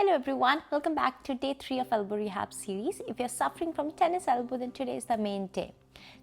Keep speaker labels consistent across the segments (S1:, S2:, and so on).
S1: Hello everyone, welcome back to day 3 of Elbow Rehab Series. If you're suffering from tennis elbow, then today is the main day.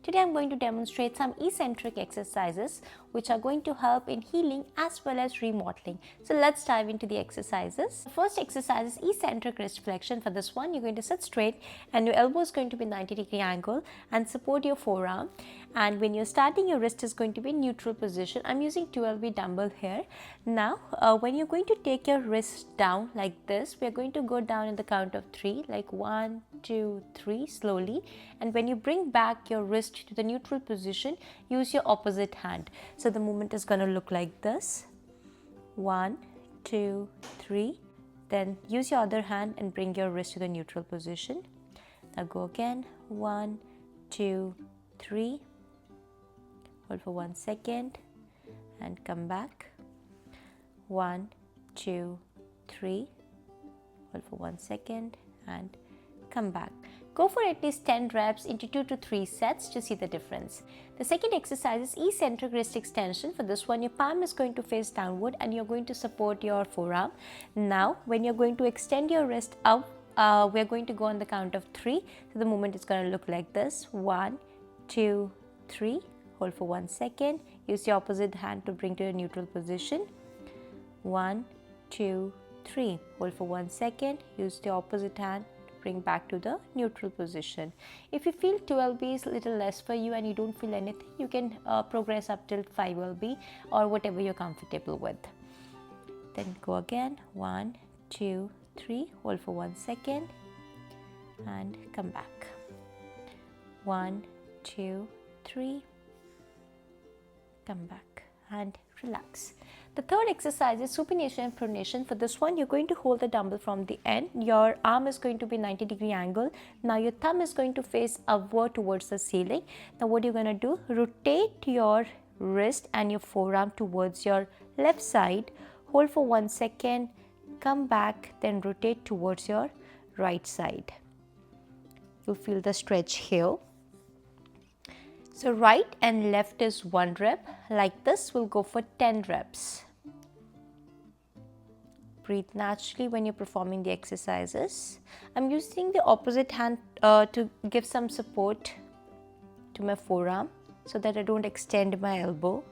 S1: Today I'm going to demonstrate some eccentric exercises which are going to help in healing as well as remodeling. So let's dive into the exercises. The first exercise is eccentric wrist flexion. For this one, you're going to sit straight and your elbow is going to be 90-degree angle and support your forearm. And when you're starting, your wrist is going to be in neutral position. I'm using 12B dumbbell here. Now, when you're going to take your wrist down like this, we're going to go down in the count of 3, like 1, 2, 3, slowly. And when you bring back your wrist to the neutral position, use your opposite hand. So the movement is going to look like this. 1, 2, 3. Then use your other hand and bring your wrist to the neutral position. Now go again. 1, 2, 3. Hold for 1 second and come back. 1, 2, 3. Hold for 1 second and come back. Go for at least 10 reps into 2 to 3 sets to see the difference. The second exercise is eccentric wrist extension. For this one, your palm is going to face downward and you're going to support your forearm. Now, when you're going to extend your wrist up, we're going to go on the count of 3. So the movement is going to look like this. 1, 2, 3. Hold for 1 second. Use your opposite hand to bring to a neutral position. 1, 2, 3. Hold for 1 second. Use the opposite hand to bring back to the neutral position. If you feel 12B is a little less for you and you don't feel anything, you can progress up till 5LB or whatever you're comfortable with. Then go again. 1, 2, 3. Hold for 1 second and come back. 1, 2, 3. Come back and relax. The third exercise is supination and pronation. For this one, you're going to hold the dumbbell from the end. Your arm is going to be 90-degree angle. Now your thumb is going to face upward towards the ceiling. Now what you're going to do, rotate your wrist and your forearm towards your left side. Hold for 1 second, come back, then rotate towards your right side. You'll feel the stretch here. So right and left is 1 rep. Like this, we'll go for 10 reps. Breathe naturally when you're performing the exercises. I'm using the opposite hand to give some support to my forearm so that I don't extend my elbow.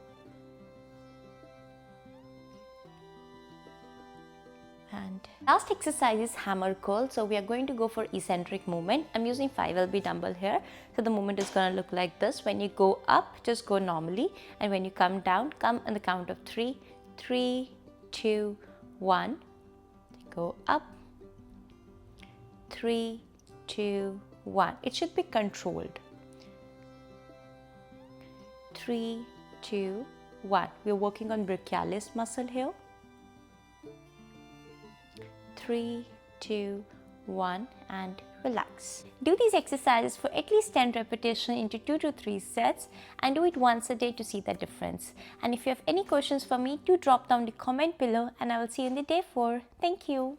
S1: And last exercise is hammer curl. So we are going to go for eccentric movement. I'm using 5LB dumbbell here. So the movement is going to look like this. When you go up, just go normally. And when you come down, come on the count of 3. 3, 2, 1. Go up. 3, 2, 1. It should be controlled. 3, 2, 1. We're working on brachialis muscle here. 3, 2, 1 and relax. Do these exercises for at least 10 repetitions into 2 to 3 sets and do it once a day to see the difference. And if you have any questions for me, do drop down the comment below and I will see you in the day 4. Thank you.